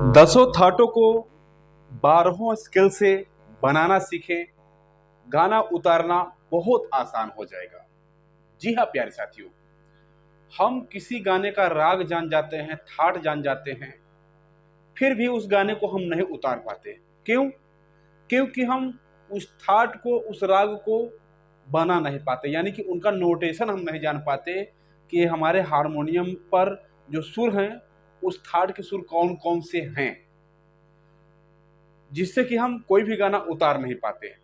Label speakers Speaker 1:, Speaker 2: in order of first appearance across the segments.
Speaker 1: दसों थाटों को 12 स्किल से बनाना सीखें, गाना उतारना बहुत आसान हो जाएगा। जी हाँ प्यारे साथियों, हम किसी गाने का राग जान जाते हैं, थाट जान जाते हैं, फिर भी उस गाने को हम नहीं उतार पाते। क्यों? क्योंकि हम उस थाट को, उस राग को बना नहीं पाते, यानी कि उनका नोटेशन हम नहीं जान पाते कि हमारे हारमोनियम पर जो सुर हैं उस थाट के सुर कौन कौन से हैं, जिससे कि हम कोई भी गाना उतार नहीं पाते हैं।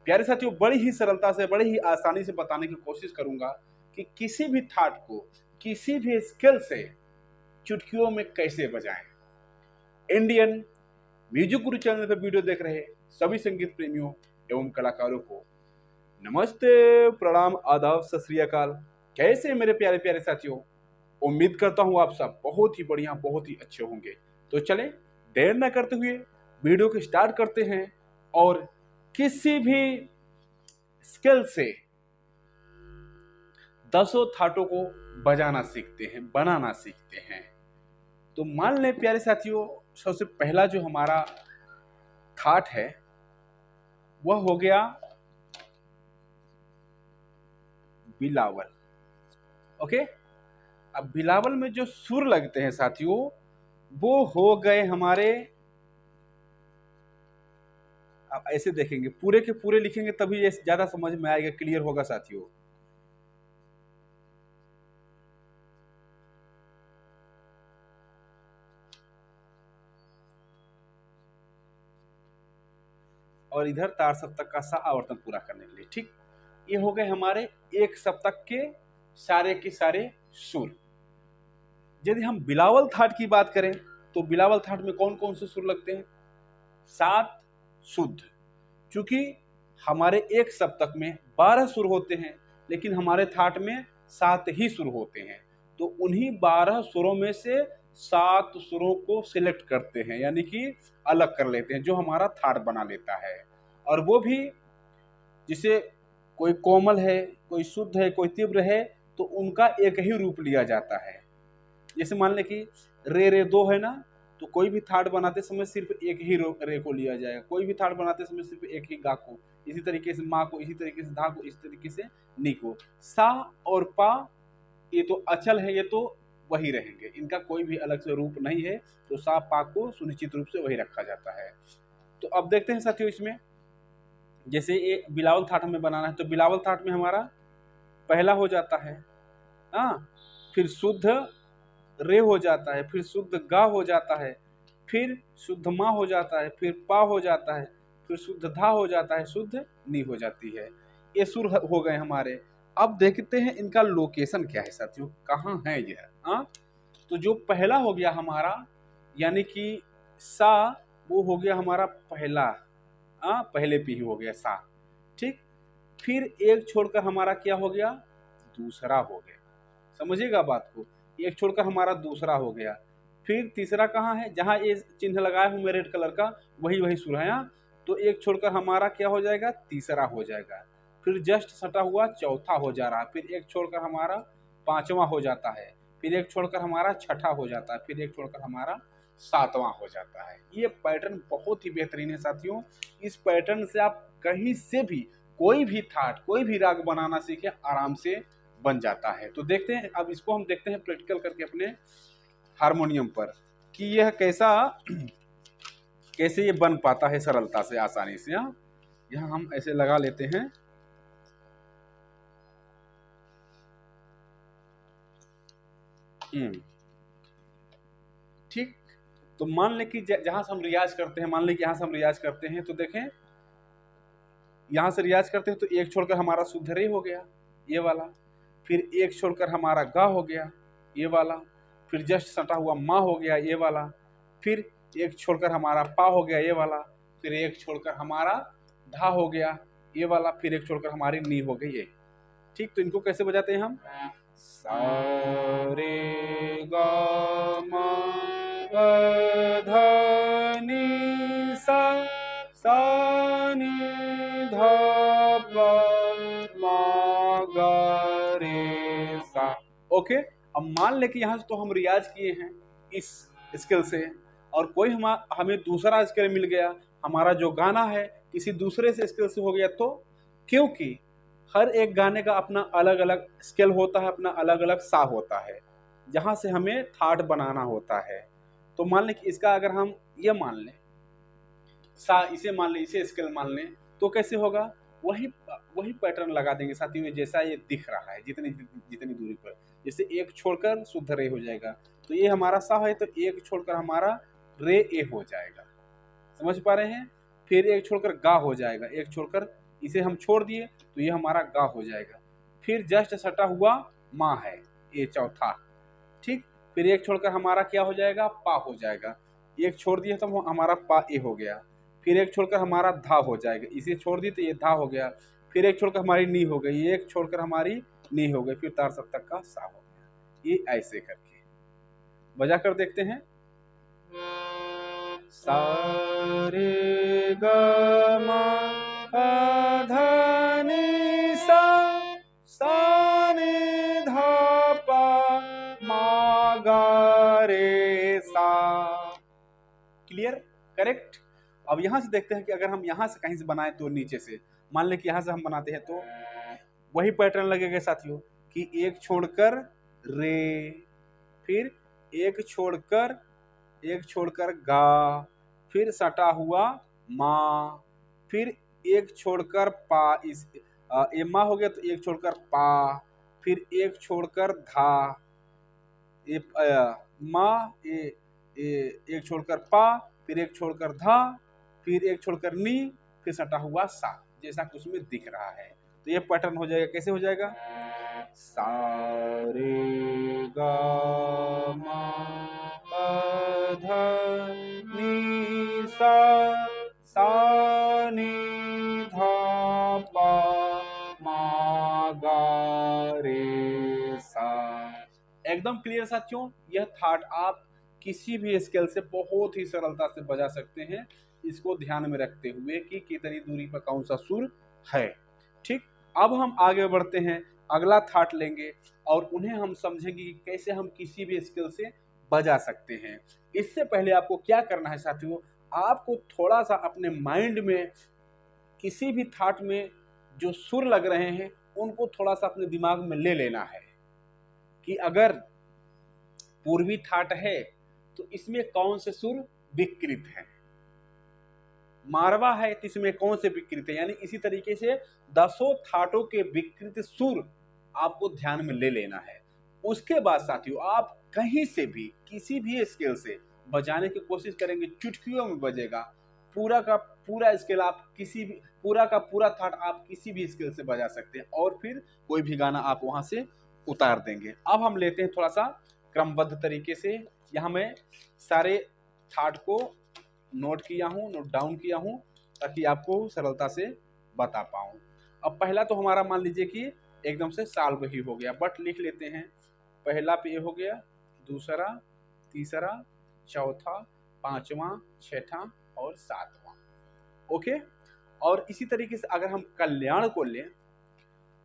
Speaker 1: प्यारे साथियों, बड़ी ही सरलता से, बड़ी ही आसानी से बताने की कोशिश करूंगा कि किसी भी थाट को, किसी भी स्केल से चुटकियों में कैसे बजाएं। इंडियन म्यूजिक गुरु चैनल पर वीडियो देख रहे सभी संगीत प्रेमियों एवं कलाकारों को नमस्ते, प्रणाम, आदाब, सत श्री अकाल। कैसे हैं मेरे प्यारे प्यारे साथियों? उम्मीद करता हूं आप सब बहुत ही बढ़िया, बहुत ही अच्छे होंगे। तो चलें देर न करते हुए वीडियो को स्टार्ट करते हैं और किसी भी स्केल से 10 थाटों को बजाना सीखते हैं, बनाना सीखते हैं। तो मान लें प्यारे साथियों, सबसे पहला जो हमारा थाट है वह हो गया बिलावल। ओके, अब बिलावल में जो सुर लगते हैं साथियों वो हो गए हमारे, अब ऐसे देखेंगे, पूरे के पूरे लिखेंगे तभी ये ज्यादा समझ में आएगा, क्लियर होगा साथियों। और इधर तार सप्तक का सा आवर्तन पूरा करने के लिए। ठीक, ये हो गए हमारे एक सप्तक के सारे सुर। यदि हम बिलावल थाट की बात करें तो बिलावल थाट में कौन कौन से सुर लगते हैं? 7 शुद्ध। चूंकि हमारे एक सप्तक में 12 सुर होते हैं, लेकिन हमारे थाट में 7 ही सुर होते हैं, तो उन्हीं 12 सुरों में से 7 सुरों को सिलेक्ट करते हैं, यानी कि अलग कर लेते हैं, जो हमारा थाट बना लेता है। और वो भी जिसे कोई कोमल है, कोई शुद्ध है, कोई तीव्र है, तो उनका एक ही रूप लिया जाता है। जैसे मान लें कि रे दो है ना, तो कोई भी थाट बनाते समय सिर्फ एक ही रे को लिया जाएगा, कोई भी थाट बनाते समय सिर्फ एक ही गा को, इसी तरीके से माँ को, इसी तरीके से धा को, इसी तरीके से नी को। सा और पा ये तो अचल है, ये तो वही रहेंगे, इनका कोई भी अलग से रूप नहीं है, तो सा पा को सुनिश्चित रूप से वही रखा जाता है। तो अब देखते हैं साथियों, इसमें जैसे ये बिलावल थाट हमें बनाना है, तो बिलावल थाट में हमारा पहला हो जाता है हाँ, फिर शुद्ध रे हो जाता है, फिर शुद्ध गा हो जाता है, फिर शुद्ध माँ हो जाता है, फिर पा हो जाता है, फिर शुद्ध धा हो जाता है, शुद्ध नी हो जाती है। ये सुर हो गए हमारे। अब देखते हैं इनका लोकेशन क्या है साथियों, कहाँ है यह। हाँ, तो जो पहला हो गया हमारा, यानी कि सा, वो हो गया हमारा पहला, पहले पे ही हो गया सा। ठीक, फिर एक छोड़कर हमारा क्या हो गया? दूसरा हो गया। समझिएगा बात को, एक छोड़कर हमारा दूसरा हो गया। फिर तीसरा कहाँ है? जहाँ ये चिन्ह लगाया हूँ मैं रेड कलर का, वही सुर है। तो एक छोड़कर हमारा क्या हो जाएगा? तीसरा हो जाएगा। फिर जस्ट सटा हुआ चौथा हो जा रहा है, फिर एक छोड़कर हमारा पांचवा हो जाता है, फिर एक छोड़कर हमारा छठा हो जाता है, फिर एक छोड़कर हमारा सातवां हो जाता है। ये पैटर्न बहुत ही बेहतरीन है साथियों। इस पैटर्न से आप कहीं से भी कोई भी थाट, कोई भी राग बनाना सीखे, आराम से बन जाता है। तो देखते हैं, अब इसको हम देखते हैं प्रैक्टिकल करके अपने हारमोनियम पर कि यह कैसे ये बन पाता है सरलता से, आसानी से। यहाँ हम ऐसे लगा लेते हैं। ठीक, तो मान लें कि जहां से हम रियाज करते हैं, मान लें कि यहां से हम रियाज करते हैं, तो देखें यहां से रियाज करते हैं तो एक छोड़कर हमारा शुद्ध रे हो गया, ये वाला, फिर एक छोड़कर हमारा गा हो गया, ये वाला, फिर जस्ट सटा हुआ माँ हो गया, ये वाला, फिर एक छोड़कर हमारा पा हो गया, ये वाला, फिर एक छोड़कर हमारा धा हो गया, ये वाला, फिर एक छोड़कर हमारी नी हो गई ये। ठीक, तो इनको कैसे बजाते हैं हम? सा रे गा मा पा धा नी सा, सा नी धा पा मा गा रे सा। ओके, अब मान ले कि यहां से तो हम रियाज किए हैं इस स्केल से, और कोई हमें दूसरा स्केल मिल गया, हमारा जो गाना है किसी दूसरे से स्केल से हो गया, तो क्योंकि हर एक गाने का अपना अलग अलग स्केल होता है, अपना अलग अलग सा होता है, जहाँ से हमें थाट बनाना होता है। तो मान लें कि इसका अगर हम ये मान लें सा, इसे मान लें, इसे स्केल मान लें, तो कैसे होगा, वही वही पैटर्न लगा देंगे साथियों में जैसा ये दिख रहा है, जितनी जितनी दूरी पर। जैसे एक छोड़कर शुद्ध रे हो जाएगा, तो ये हमारा सा है, तो एक छोड़कर हमारा रे ए हो जाएगा, समझ पा रहे हैं। फिर एक छोड़कर गा हो जाएगा, एक छोड़कर इसे हम छोड़ दिए तो ये हमारा गा हो जाएगा। फिर जस्ट सटा हुआ माँ है, ये चौथा, ठीक। फिर एक छोड़कर हमारा क्या हो जाएगा, पा हो जाएगा, एक छोड़ दिए तो हमारा पा ए हो गया। फिर एक छोड़कर हमारा धा हो जाएगा, इसे छोड़ दी तो ये धा हो गया। फिर एक छोड़कर हमारी नी हो गई, एक छोड़कर हमारी नी हो गई, फिर तार सप्तक का सा हो गया। ये ऐसे करके बजा कर देखते हैं। सा रे ग म प ध नि सा, सा नि ध प म ग रे सा। Clear, correct. अब यहां से देखते हैं कि अगर हम यहां से कहीं से बनाए तो नीचे से, मान लें कि यहां से हम बनाते हैं तो वही पैटर्न लगेगा साथियों कि एक छोड़कर रे, फिर एक छोड़कर गा, फिर सटा हुआ माँ, फिर एक छोड़कर पा, इस ये माँ हो गया तो एक छोड़कर पा, फिर एक छोड़कर धा, ये माँ, ये एक छोड़कर पा, फिर एक छोड़कर धा, फिर एक छोड़कर नी, फिर सटा हुआ सा, जैसा कुछ में दिख रहा है। तो ये पैटर्न हो जाएगा, कैसे हो जाएगा, सा रे ग म प ध नि सा, सा नि ध प म ग रे सा। एकदम क्लियर साथियों, यह थाट आप किसी भी स्केल से बहुत ही सरलता से बजा सकते हैं, इसको ध्यान में रखते हुए कि कितनी दूरी पर कौन सा सुर है, ठीक। अब हम आगे बढ़ते हैं, अगला थाट लेंगे और उन्हें हम समझेंगे कि कैसे हम किसी भी स्केल से बजा सकते हैं। इससे पहले आपको क्या करना है साथियों, आपको थोड़ा सा अपने माइंड में किसी भी थाट में जो सुर लग रहे हैं उनको थोड़ा सा अपने दिमाग में ले लेना है कि अगर पूर्वी थाट है तो इसमें कौन से सुर विकृत हैं, मारवा है तो इसमें कौन से विकृत है, यानी इसी तरीके से 10 थाटों के विकृत सुर आपको ध्यान में ले लेना है। उसके बाद साथियों आप कहीं से भी किसी भी स्केल से बजाने की कोशिश करेंगे, चुटकियों में बजेगा, पूरा का पूरा स्केल आप किसी भी, पूरा का पूरा थाट आप किसी भी स्केल से बजा सकते हैं और फिर कोई भी गाना आप वहां से उतार देंगे। अब हम लेते हैं थोड़ा सा क्रमबद्ध तरीके से, यहाँ मैं सारे थाट को नोट किया हूँ, नोट डाउन किया हूँ ताकि आपको सरलता से बता पाऊँ। अब पहला तो हमारा मान लीजिए कि एकदम से साल्व ही हो गया, बट लिख लेते हैं। पहला पे हो गया, दूसरा, तीसरा, चौथा, पांचवा, छठा और सातवां, ओके। और इसी तरीके से अगर हम कल्याण को लें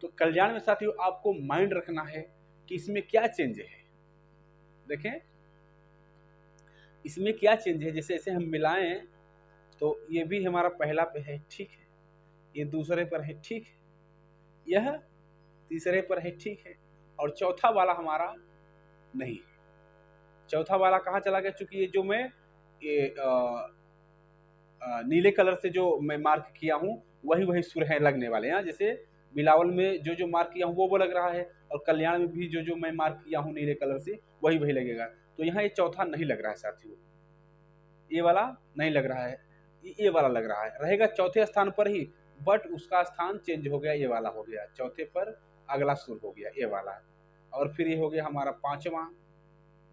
Speaker 1: तो कल्याण में साथियों आपको माइंड रखना है कि इसमें क्या चेंज है। देखें इसमें क्या चेंज है, जैसे ऐसे हम मिलाएं तो ये भी हमारा पहला पे है, ठीक है, ये दूसरे पर है, ठीक है, यह तीसरे पर है, ठीक है, और चौथा वाला हमारा नहीं है। चौथा वाला कहाँ चला गया, चूंकि ये जो मैं ये नीले कलर से जो मैं मार्क किया हूँ वही सुर है लगने वाले हैं। जैसे बिलावल में जो मार्क किया हूँ वो लग रहा है, और कल्याण में भी जो मैं मार्क किया हूँ नीले कलर से वही लगेगा। तो यहाँ ये चौथा नहीं लग रहा है साथियों, ये वाला नहीं लग रहा है, ये वाला लग रहा है, रहेगा चौथे स्थान पर ही, बट उसका स्थान चेंज हो गया, ये वाला हो गया चौथे पर, अगला सुर हो गया ये वाला, और फिर ये हो गया हमारा पांचवा,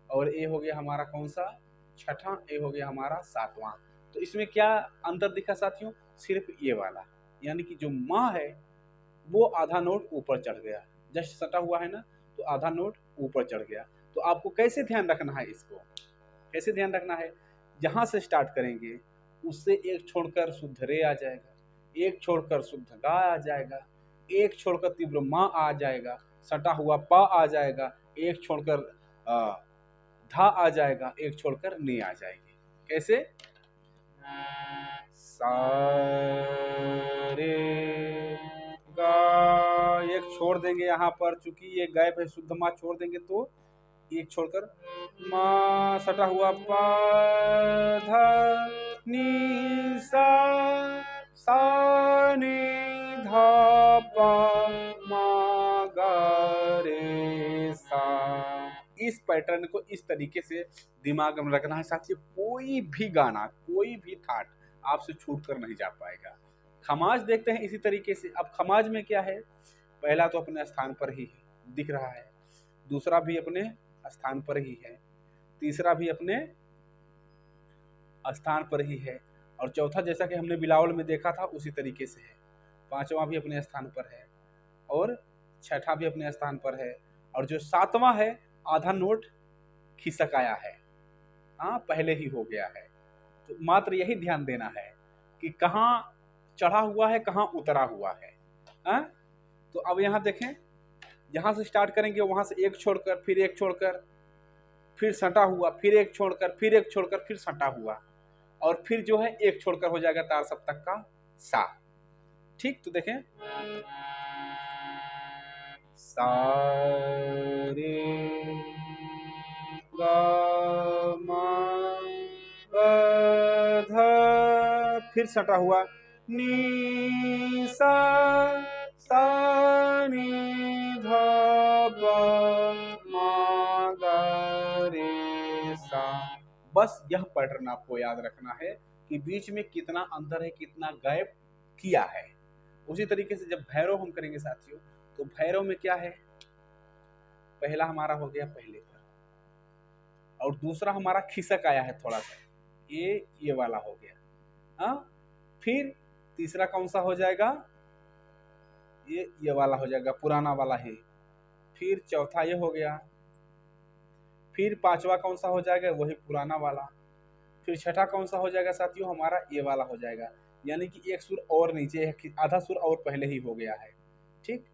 Speaker 1: और ये हो गया हमारा कौन सा, छठा, ये हो गया हमारा सातवां। तो इसमें क्या अंतर दिखा साथियों, सिर्फ ये वाला, यानी कि जो माँ है वो आधा नोट ऊपर चढ़ गया, जस्ट सटा हुआ है ना, तो आधा नोट ऊपर चढ़ गया। तो आपको कैसे ध्यान रखना है, इसको कैसे ध्यान रखना है, जहां से स्टार्ट करेंगे उससे एक छोड़कर शुद्ध रे आ जाएगा, एक छोड़कर शुद्ध गा आ जाएगा, एक छोड़कर तीव्र माँ आ जाएगा, सटा हुआ पा आ जाएगा, एक छोड़कर धा आ जाएगा, एक छोड़कर नी आ जाएगी। कैसे? सा रे गा, एक छोड़ देंगे यहाँ पर, चूंकि ये गायब है, शुद्ध माँ छोड़ देंगे तो एक छोड़कर माँ सटा हुआ पा धा नी सा, सा नी धा पा मा गा रे सा। इस पैटर्न को इस तरीके से दिमाग में रखना है साथियों। कोई भी गाना, कोई भी थाट आपसे छूट कर नहीं जा पाएगा। खमाज देखते हैं इसी तरीके से। अब खमाज में क्या है, पहला तो अपने स्थान पर ही है, दिख रहा है, दूसरा भी अपने स्थान पर ही है, तीसरा भी अपने स्थान पर ही है, और चौथा जैसा कि हमने बिलावल में देखा था उसी तरीके से है, पांचवा भी अपने स्थान पर है, और छठा भी अपने स्थान पर है, और जो सातवां है आधा नोट खिसक आया है, हाँ पहले ही हो गया है। तो मात्र यही ध्यान देना है कि कहाँ चढ़ा हुआ है, कहाँ उतरा हुआ है। हाँ? तो अब यहाँ देखें, यहाँ से स्टार्ट करेंगे, वहां से एक छोड़कर, फिर एक छोड़कर, फिर सटा हुआ, फिर एक छोड़कर, फिर एक छोड़कर, फिर सटा हुआ, और फिर जो है एक छोड़कर हो जाएगा तार सप्तक का सा। ठीक, तो देखें, सा रे गा मा पा धा, फिर सटा हुआ नी सा, सा नी धा पा मा गा रे सा। बस यह पैटर्न आपको याद रखना है कि बीच में कितना अंतर है, कितना गैप किया है। उसी तरीके से जब भैरव हम करेंगे साथियों, तो भैरव में क्या है, पहला हमारा हो गया पहले पर, और दूसरा हमारा खिसक आया है थोड़ा सा, ये वाला हो गया। हाँ, फिर तीसरा कौन सा हो जाएगा, ये वाला हो जाएगा, पुराना वाला है। फिर चौथा ये हो गया, फिर पांचवा कौन सा हो जाएगा, वही पुराना वाला। फिर छठा कौन सा हो जाएगा साथियों, हमारा ये वाला हो जाएगा, यानी कि एक सुर और नीचे है, आधा सुर और पहले ही हो गया है। ठीक,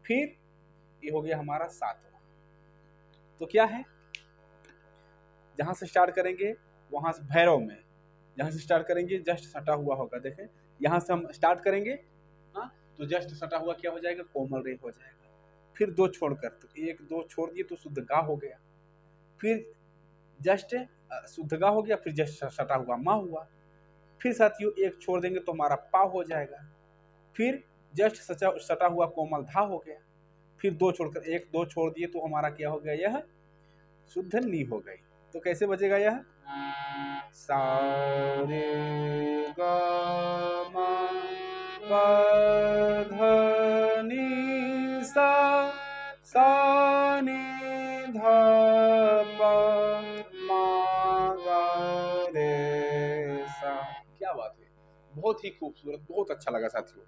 Speaker 1: फिर ये हो गया हमारा सातवां। तो क्या है, जहां से स्टार्ट करेंगे वहां से भैरव में, जहां से स्टार्ट करेंगे जस्ट सटा हुआ होगा, देखें यहां से हम स्टार्ट करेंगे, हाँ तो जस्ट सटा हुआ क्या हो जाएगा, कोमल रे हो जाएगा। फिर दो छोड़कर, तो एक दो छोड़ दिए तो शुद्ध गा हो गया, फिर जस्ट शुद्ध गा हो गया, फिर जस्ट सटा हुआ मा हुआ, फिर साथियों एक छोड़ देंगे तो हमारा पा हो जाएगा, फिर जस्ट सटा हुआ कोमल धा हो गया, फिर दो छोड़कर, एक दो छोड़ दिए तो हमारा क्या हो गया, यह शुद्ध नी हो गई। तो कैसे बजेगा यह, सा रे गा मा पा धा नी सा, सा नी धा पा मा गा रे सा। क्या बात है, बहुत ही खूबसूरत, बहुत अच्छा लगा साथियों।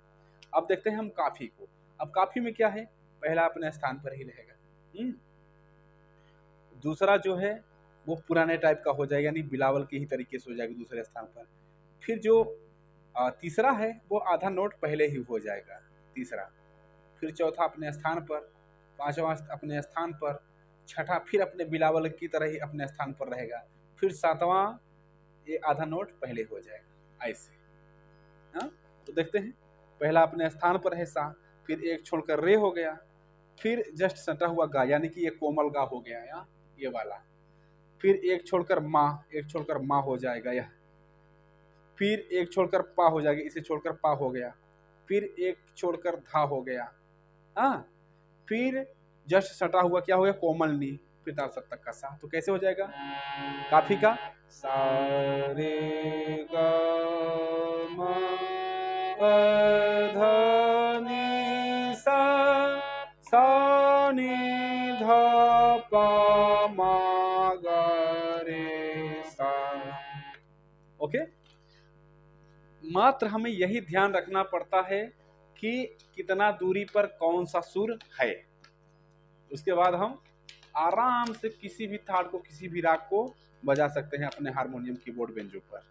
Speaker 1: अब देखते हैं हम काफी को। अब काफी में क्या है, पहला अपने स्थान पर ही रहेगा, दूसरा जो है वो पुराने टाइप का हो जाएगा, यानी बिलावल के ही तरीके से हो जाएगा दूसरे स्थान पर। फिर जो तीसरा है वो आधा नोट पहले ही हो जाएगा, तीसरा। फिर चौथा अपने स्थान पर, पांचवा अपने स्थान पर, छठा फिर अपने बिलावल की तरह ही अपने स्थान पर रहेगा, फिर सातवां ये आधा नोट पहले हो जाएगा, ऐसे। हाँ, तो देखते हैं, पहला अपने स्थान पर है सा, फिर एक छोड़कर रे हो गया, फिर जस्ट सटा हुआ गा, यानी कि ये कोमल गा हो गया, या ये वाला, फिर एक छोड़कर माँ, एक छोड़कर माँ हो जाएगा यह, फिर एक छोड़कर पा हो जाएगा, इसे छोड़कर पा हो गया, फिर एक छोड़कर धा हो गया, हाँ, फिर जस्ट सटा हुआ क्या हो गया, कोमल नी, फिर तार सप्तक का सा। तो कैसे हो जाएगा काफी का, सा रे गा मा पा धा नी सा, सा नी धा पा मा गा रे सा। ओके, मात्र हमें यही ध्यान रखना पड़ता है कि कितना दूरी पर कौन सा सुर है। उसके बाद हम आराम से किसी भी थाट को, किसी भी राग को बजा सकते हैं अपने हारमोनियम कीबोर्ड बेंजो पर।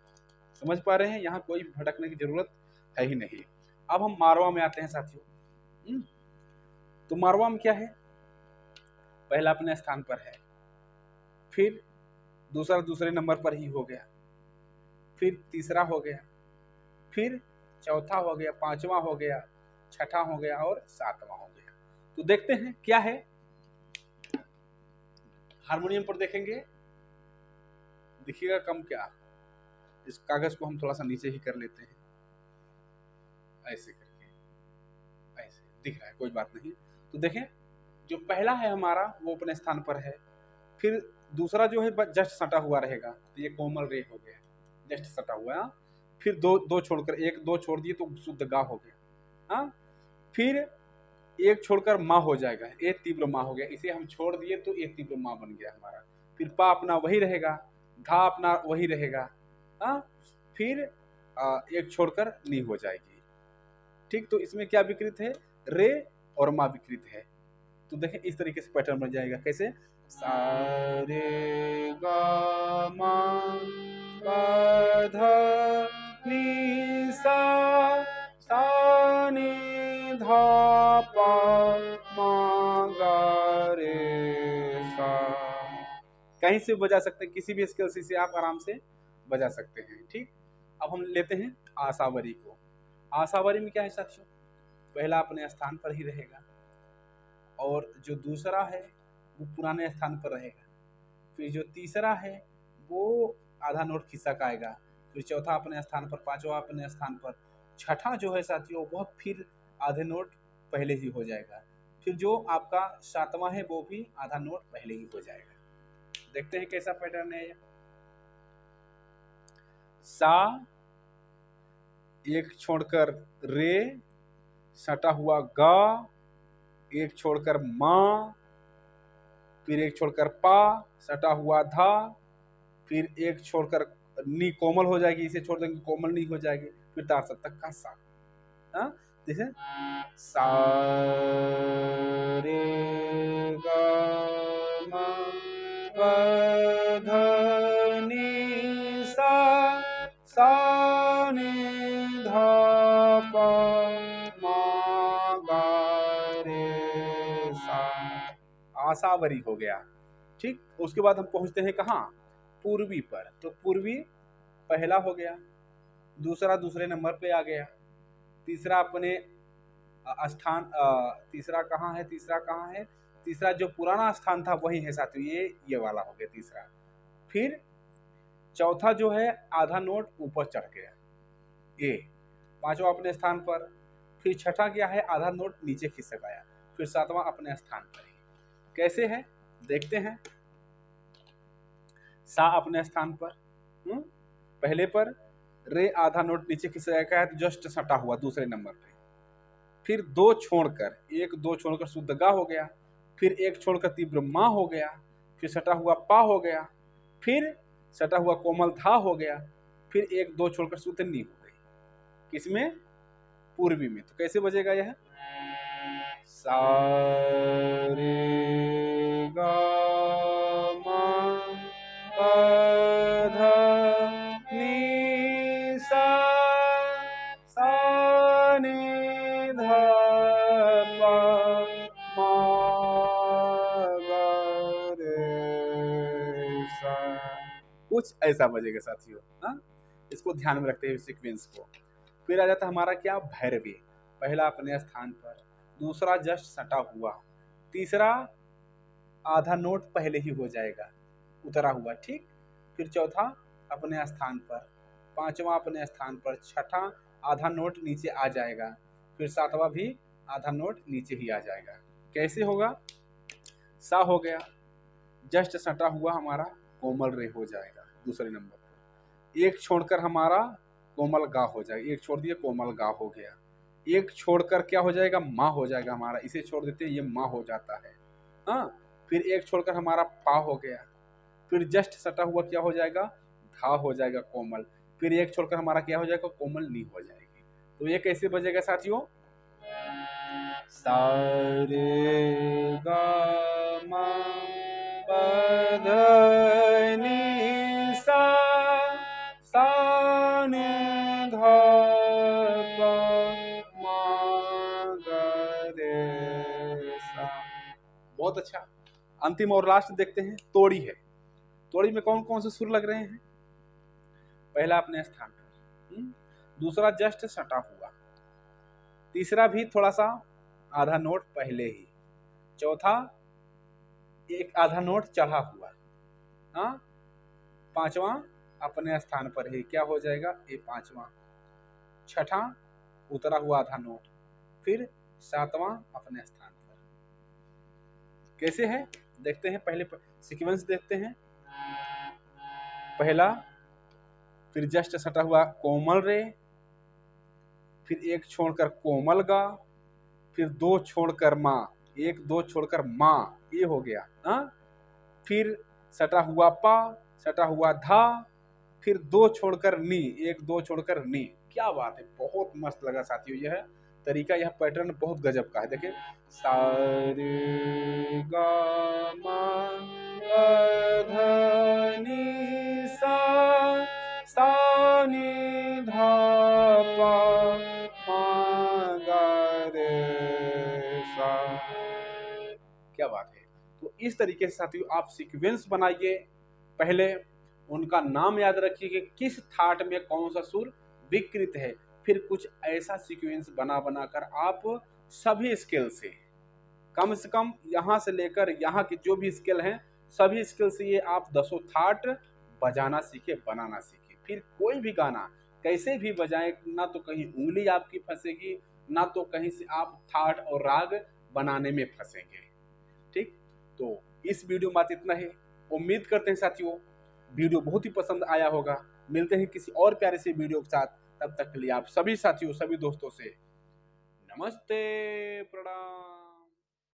Speaker 1: समझ पा रहे हैं, यहाँ कोई भटकने की जरूरत है ही नहीं। अब हम मारवा में आते हैं साथियों। तो मारवा में क्या है, पहला अपने स्थान पर है, फिर दूसरा दूसरे नंबर पर ही हो गया, फिर तीसरा हो गया, फिर चौथा हो गया, पांचवा हो गया, छठा हो गया और सातवां हो गया। तो देखते हैं क्या है। हारमोनियम पर देखेंगे, दिखिएगा कम क्या। इस कागज को हम थोड़ा सा नीचे ही कर लेते हैं, ऐसे करके, ऐसे दिख रहा है, कोई बात नहीं। तो देखें, जो पहला है हमारा वो अपने स्थान पर है, फिर दूसरा जो है जस्ट सटा हुआ रहेगा, तो ये कोमल रे हो गया, जस्ट सटा हुआ है। फिर दो दो छोड़कर, एक दो छोड़ दिए तो शुद्ध गा हो गया। हाँ, फिर एक छोड़कर माँ हो जाएगा, ए तीव्र माँ हो गया, इसे हम छोड़ दिए तो ए तीव्र माँ बन गया हमारा। फिर पा अपना वही रहेगा, धा अपना वही रहेगा। हाँ, फिर एक छोड़कर नी हो जाएगी। ठीक, तो इसमें क्या विकृत है, रे और माँ विकृत है। तो देखें इस तरीके से पैटर्न बन जाएगा, कैसे, सा रे गा मा पा धा नी सा नी धा पा मा गा रे सा। कहीं से बजा सकते हैं, किसी भी स्केल से आप आराम से बजा सकते हैं। ठीक, अब हम लेते हैं आशावरी को। आशावरी में क्या है साथियों, पहला अपने स्थान पर ही रहेगा, और जो दूसरा है वो पुराने स्थान पर रहेगा, फिर जो तीसरा है वो आधा नोट खिसक आएगा, फिर चौथा अपने स्थान पर, पांचवा अपने स्थान पर, छठा जो है साथियों वह फिर आधे नोट पहले ही हो जाएगा, फिर जो आपका सातवां है वो भी आधा नोट पहले ही हो जाएगा। देखते हैं कैसा पैटर्न है। सा, एक छोड़कर रे, सटा हुआ गा, एक छोड़कर माँ, फिर एक छोड़कर पा, सटा हुआ धा, फिर एक छोड़कर नी कोमल हो जाएगी, इसे छोड़ देंगे कोमल नी हो जाएगी, फिर तार सप्तक का सा। हाँ, जैसे सा रे गा मा पा धा नी सा नी धा पा मा गा रे सा। आशावरी हो गया। ठीक, उसके बाद हम पहुंचते हैं कहाँ, पूर्वी पर। तो पूर्वी पहला हो गया, दूसरा दूसरे नंबर पे आ गया, तीसरा अपने स्थान, तीसरा कहाँ है, तीसरा कहाँ है, तीसरा जो पुराना स्थान था वही है साथियों, ये वाला हो गया तीसरा। फिर चौथा जो है आधा नोट ऊपर चढ़ गया, ए, पांचवा अपने स्थान पर, फिर छठा क्या है, आधा नोट नीचे खिसक आया, फिर सातवां अपने स्थान पर ही। कैसे है देखते हैं। सा अपने स्थान पर, पहले पर, रे आधा नोट नीचे खिसका है तो जस्ट सटा हुआ दूसरे नंबर पे, फिर दो छोड़कर, एक दो छोड़कर शुद्ध गा हो गया, फिर एक छोड़कर तीव्र माँ हो गया, फिर सटा हुआ पा हो गया, फिर सटा हुआ कोमल धा हो गया, फिर एक दो छोड़कर शुद्ध नी हो गई। किसमें, पूर्वी में। तो कैसे बजेगा यह, सा रे गा मा पा धा नी सा नी धा पा मा गा रे सा। कुछ ऐसा बजेगा साथियों। हाँ, इसको ध्यान में रखते हुए सीक्वेंस को। फिर आ जाता हमारा क्या, भैरवी। पहला अपने स्थान पर, दूसरा जस्ट सटा हुआ, तीसरा आधा नोट पहले ही हो जाएगा उतरा हुआ। ठीक, फिर चौथा अपने स्थान पर, पांचवा अपने स्थान पर, छठा आधा नोट नीचे आ जाएगा, फिर सातवां भी आधा नोट नीचे ही आ जाएगा। कैसे होगा, सा हो गया, जस्ट सटा हुआ हमारा कोमल रे हो जाएगा दूसरे नंबर पर, एक छोड़कर हमारा कोमल गा हो जाएगा, एक छोड़ दिए कोमल गा हो गया, एक छोड़कर क्या हो जाएगा, माँ हो जाएगा हमारा, इसे छोड़ देते हैं ये माँ हो जाता है। हाँ, फिर एक छोड़कर हमारा पा हो गया, फिर जस्ट सटा हुआ क्या हो जाएगा, धा हो जाएगा कोमल, फिर एक छोड़कर हमारा क्या हो जाएगा, कोमल नी हो जाएगी। तो ये कैसे बजेगा साथियों, सा रे गा मा पा धा नी सा नी धा पा मा गा रे सा। बहुत अच्छा। अंतिम और लास्ट देखते हैं, तोड़ी है। तोड़ी में कौन कौन से सुर लग रहे हैं, पहला अपने स्थान पर, दूसरा जस्ट सटा हुआ, तीसरा भी थोड़ा सा आधा नोट पहले ही, चौथा एक आधा नोट चढ़ा हुआ, हाँ, पांचवा अपने स्थान पर ही, क्या हो जाएगा ये पांचवा, छठा उतरा हुआ आधा नोट, फिर सातवां अपने स्थान पर। कैसे है देखते हैं, पहले सीक्वेंस देखते हैं। पहला, फिर जस्ट सटा हुआ कोमल रे, फिर एक छोड़कर कोमल गा, फिर दो छोड़कर माँ, एक दो छोड़कर माँ, ये हो गया, हाँ। फिर सटा हुआ पा, सटा हुआ धा, फिर दो छोड़कर नी, एक दो छोड़कर नी। क्या बात है, बहुत मस्त लगा साथियों, यह तरीका, यह पैटर्न बहुत गजब का है। देखिए, सा रे गा मा धा नी सा नी धा पा मा गा रे सा। क्या बात है। तो इस तरीके से साथियों आप सीक्वेंस बनाइए, पहले उनका नाम याद रखिए कि किस थाट में कौन सा सुर विकृत है, फिर कुछ ऐसा सीक्वेंस बना कर आप सभी स्केल से कम यहाँ से लेकर यहाँ की जो भी स्केल हैं, सभी स्केल से ये आप 10 थाट बजाना सीखे, बनाना सीखे। फिर कोई भी गाना कैसे भी बजाएं, ना तो कहीं उंगली आपकी फंसेगी, ना तो कहीं से आप थाट और राग बनाने में फंसेंगे। ठीक, तो इस वीडियो में इतना ही। उम्मीद करते हैं साथियों वीडियो बहुत ही पसंद आया होगा। मिलते हैं किसी और प्यारे से वीडियो के साथ, तब तक के लिए आप सभी साथियों, सभी दोस्तों से नमस्ते, प्रणाम।